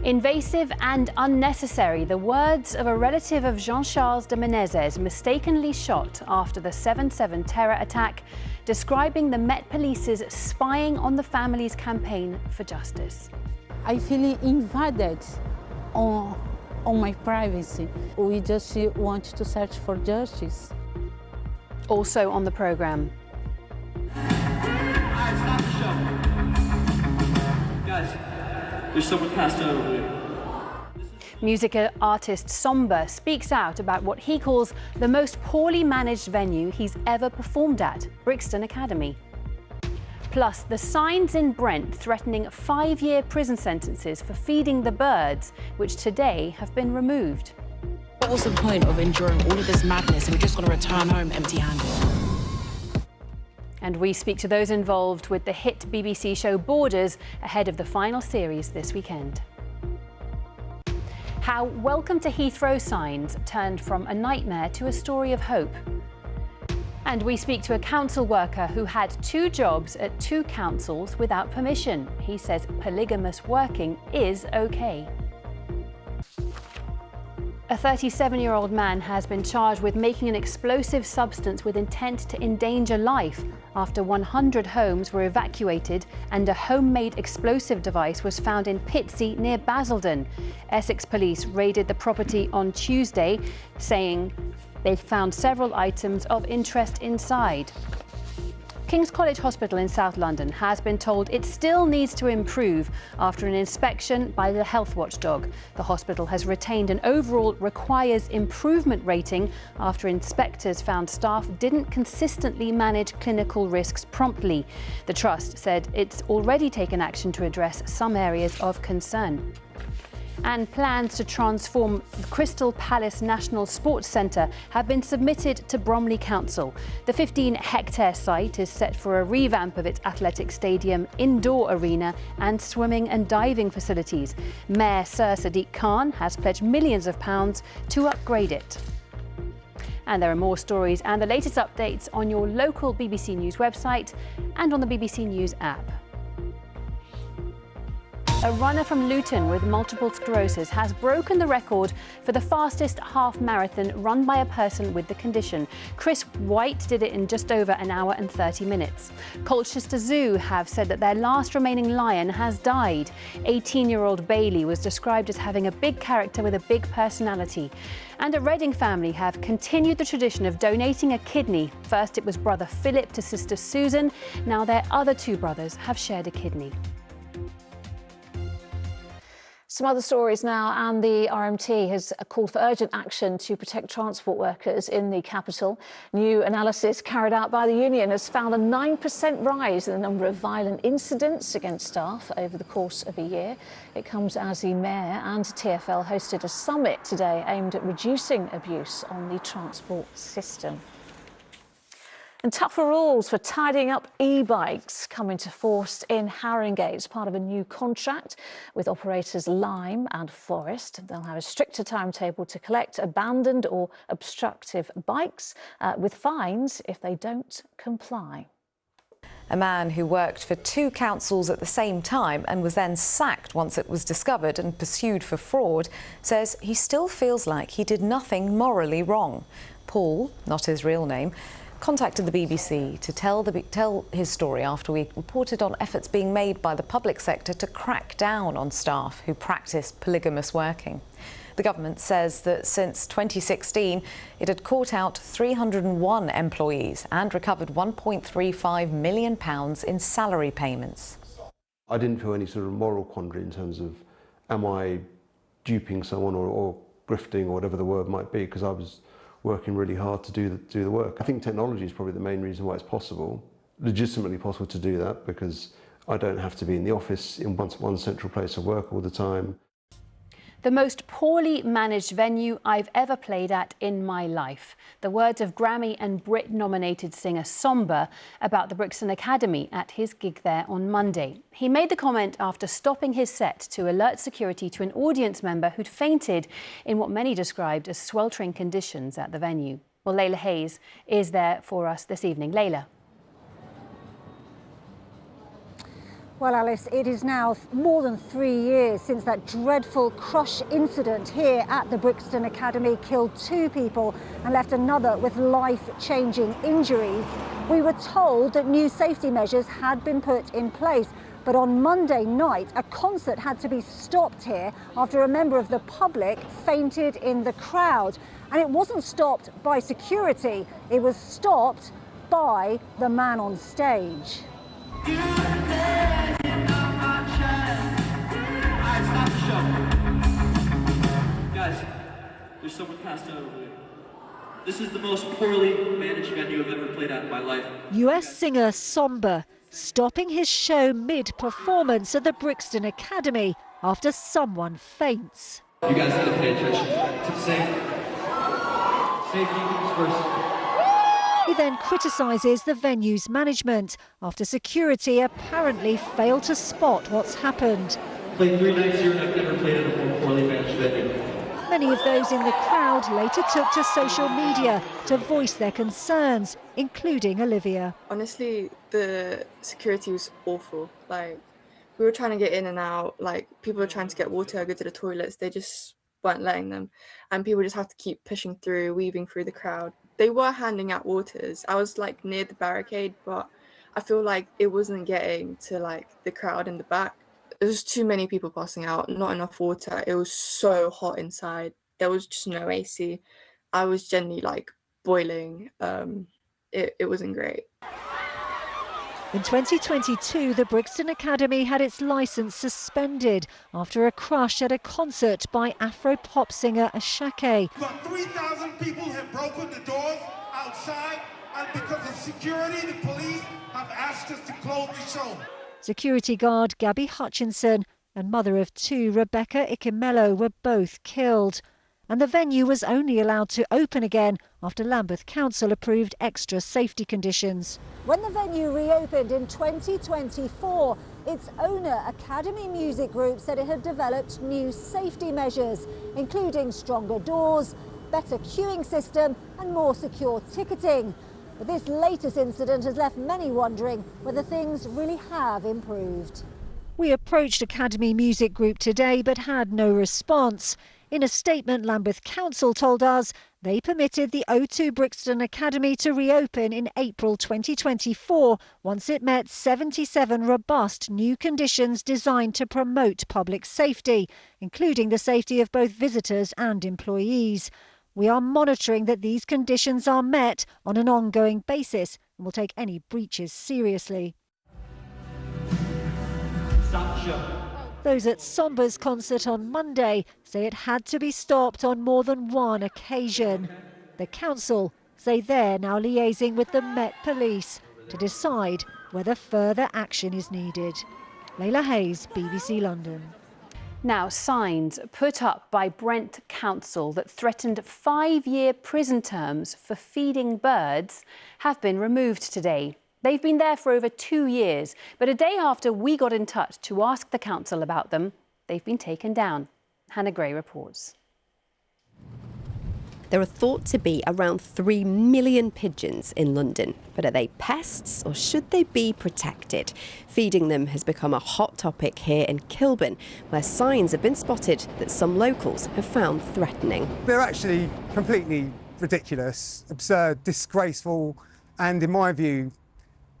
Invasive and unnecessary, the words of a relative of Jean-Charles de Menezes mistakenly shot after the 7/7 terror attack, describing the Met Police's spying on the family's campaign for justice. I feel invaded on my privacy. We just want to search for justice. Also on the programme. Guys, there's someone passed out over there. Music artist Somber speaks out about what he calls the most poorly managed venue he's ever performed at, Brixton Academy. Plus, the signs in Brent threatening 5-year prison sentences for feeding the birds, which today have been removed. What was the point of enduring all of this madness if we're just going to return home empty-handed? And we speak to those involved with the hit BBC show Borders ahead of the final series this weekend. How Welcome to Heathrow signs turned from a nightmare to a story of hope. And we speak to a council worker who had 2 jobs at 2 councils without permission. He says polygamous working is okay. A 37-year-old man has been charged with making an explosive substance with intent to endanger life after 100 homes were evacuated and a homemade explosive device was found in Pitsea near Basildon. Essex police raided the property on Tuesday, saying they found several items of interest inside. King's College Hospital in South London has been told it still needs to improve after an inspection by the health watchdog. The hospital has retained an overall requires improvement rating after inspectors found staff didn't consistently manage clinical risks promptly. The trust said it's already taken action to address some areas of concern. And plans to transform the Crystal Palace National Sports Centre have been submitted to Bromley Council. The 15-hectare site is set for a revamp of its athletic stadium, indoor arena and swimming and diving facilities. Mayor Sir Sadiq Khan has pledged millions of pounds to upgrade it. And there are more stories and the latest updates on your local BBC News website and on the BBC News app. A runner from Luton with multiple sclerosis has broken the record for the fastest half marathon run by a person with the condition. Chris White did it in just over an hour and 30 minutes. Colchester Zoo have said that their last remaining lion has died. 18-year-old Bailey was described as having a big character with a big personality. And a Reading family have continued the tradition of donating a kidney. First it was brother Philip to sister Susan. Now their other 2 brothers have shared a kidney. Some other stories now, and the RMT has called for urgent action to protect transport workers in the capital. New analysis carried out by the union has found a 9% rise in the number of violent incidents against staff over the course of a year. It comes as the Mayor and TfL hosted a summit today aimed at reducing abuse on the transport system. And tougher rules for tidying up e-bikes come into force in Haringey as part of a new contract with operators Lime and Forest. They'll have a stricter timetable to collect abandoned or obstructive bikes, with fines if they don't comply. A man who worked for 2 councils at the same time and was then sacked once it was discovered and pursued for fraud says he still feels like he did nothing morally wrong. Paul, not his real name, contacted the BBC to tell his story after we reported on efforts being made by the public sector to crack down on staff who practice polygamous working. The government says that since 2016, it had caught out 301 employees and recovered £1.35 million in salary payments. I didn't feel any sort of moral quandary in terms of, am I duping someone or grifting or whatever the word might be, because I was working really hard to do the work. I think technology is probably the main reason why it's possible, legitimately possible to do that, because I don't have to be in the office in one central place of work all the time. The most poorly managed venue I've ever played at in my life. The words of Grammy and Brit-nominated singer Somber about the Brixton Academy at his gig there on Monday. He made the comment after stopping his set to alert security to an audience member who'd fainted in what many described as sweltering conditions at the venue. Well, Layla Hayes is there for us this evening. Layla. Well, Alice, it is now more than 3 years since that dreadful crush incident here at the Brixton Academy killed 2 people and left another with life-changing injuries. We were told that new safety measures had been put in place, but on Monday night, a concert had to be stopped here after a member of the public fainted in the crowd. And it wasn't stopped by security, it was stopped by the man on stage. Guys, there's someone passed out over there. This is the most poorly managed venue I've ever played at in my life. US singer Somber stopping his show mid-performance at the Brixton Academy after someone faints. You guys need to pay attention to safety comes first. He then criticises the venue's management after security apparently failed to spot what's happened. Played 3 nights here and I've never played at a more poorly managed venue. Many of those in the crowd later took to social media to voice their concerns, including Olivia. Honestly, the security was awful. Like, we were trying to get in and out, like people were trying to get water, go to the toilets, they just weren't letting them. And people just have to keep pushing through, weaving through the crowd. They were handing out waters. I was like near the barricade, but I feel like it wasn't getting to like the crowd in the back. There was too many people passing out, not enough water. It was so hot inside. There was just no AC. I was genuinely like boiling. It wasn't great. In 2022, the Brixton Academy had its licence suspended after a crush at a concert by Afro-pop singer Ashake. About 3,000 people have broken the doors outside, and because of security, the police have asked us to close the show. Security guard Gabby Hutchinson and mother of 2, Rebecca Ikemelo, were both killed. And the venue was only allowed to open again after Lambeth Council approved extra safety conditions. When the venue reopened in 2024, its owner, Academy Music Group, said it had developed new safety measures, including stronger doors, better queuing system and more secure ticketing. But this latest incident has left many wondering whether things really have improved. We approached Academy Music Group today but had no response. In a statement, Lambeth Council told us they permitted the O2 Brixton Academy to reopen in April 2024 once it met 77 robust new conditions designed to promote public safety, including the safety of both visitors and employees. We are monitoring that these conditions are met on an ongoing basis and will take any breaches seriously. Stop the show. Those at Somber's concert on Monday say it had to be stopped on more than one occasion. The council say they're now liaising with the Met Police to decide whether further action is needed. Layla Hayes, BBC London. Now, signs put up by Brent Council that threatened 5-year prison terms for feeding birds have been removed today. They've been there for over 2 years, but a day after we got in touch to ask the council about them, they've been taken down. Hannah Gray reports. There are thought to be around 3 million pigeons in London. But are they pests or should they be protected? Feeding them has become a hot topic here in Kilburn, where signs have been spotted that some locals have found threatening. They're actually completely ridiculous, absurd, disgraceful, and in my view,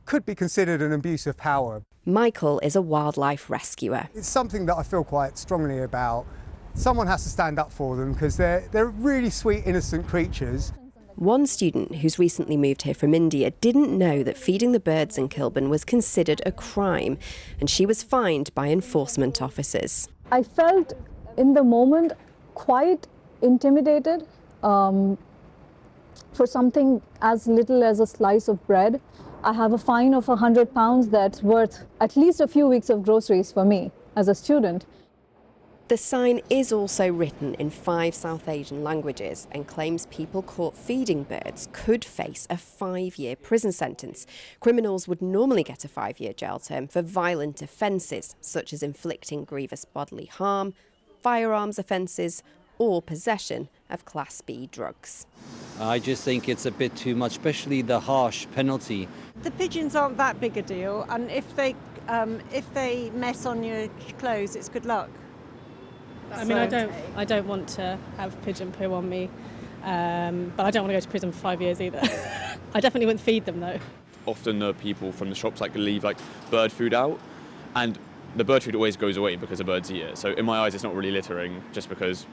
could be considered an abuse of power. Michael is a wildlife rescuer. It's something that I feel quite strongly about. Someone has to stand up for them because they're really sweet, innocent creatures. One student who's recently moved here from India didn't know that feeding the birds in Kilburn was considered a crime, and she was fined by enforcement officers. I felt in the moment quite intimidated for something as little as a slice of bread. I have a fine of £100 that's worth at least a few weeks of groceries for me as a student. The sign is also written in 5 South Asian languages and claims people caught feeding birds could face a 5-year prison sentence. Criminals would normally get a 5-year jail term for violent offences, such as inflicting grievous bodily harm, firearms offences, or possession of Class B drugs. I just think it's a bit too much, especially the harsh penalty. The pigeons aren't that big a deal, and if they if they mess on your clothes, it's good luck. I mean, I don't want to have pigeon poo on me, but I don't want to go to prison for 5 years either. I definitely wouldn't feed them though. Often the people from the shops leave bird food out, and the bird food always goes away because the birds eat it. So in my eyes, it's not really littering, just because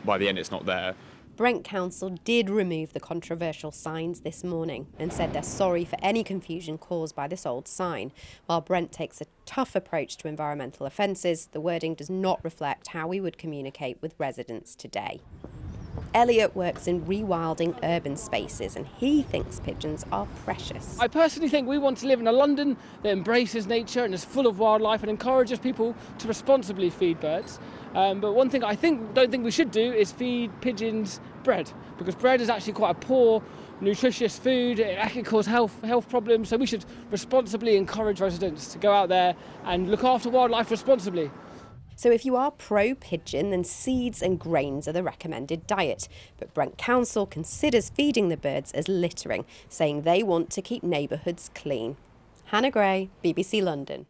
by the end it's not there. Brent Council did remove the controversial signs this morning and said they're sorry for any confusion caused by this old sign. While Brent takes a tough approach to environmental offences, the wording does not reflect how we would communicate with residents today. Elliot works in rewilding urban spaces and he thinks pigeons are precious. I personally think we want to live in a London that embraces nature and is full of wildlife and encourages people to responsibly feed birds. But one thing I don't think we should do is feed pigeons bread, because bread is actually quite a poor, nutritious food. It actually causes health problems, so we should responsibly encourage residents to go out there and look after wildlife responsibly. So if you are pro-pigeon, then seeds and grains are the recommended diet. But Brent Council considers feeding the birds as littering, saying they want to keep neighbourhoods clean. Hannah Gray, BBC London.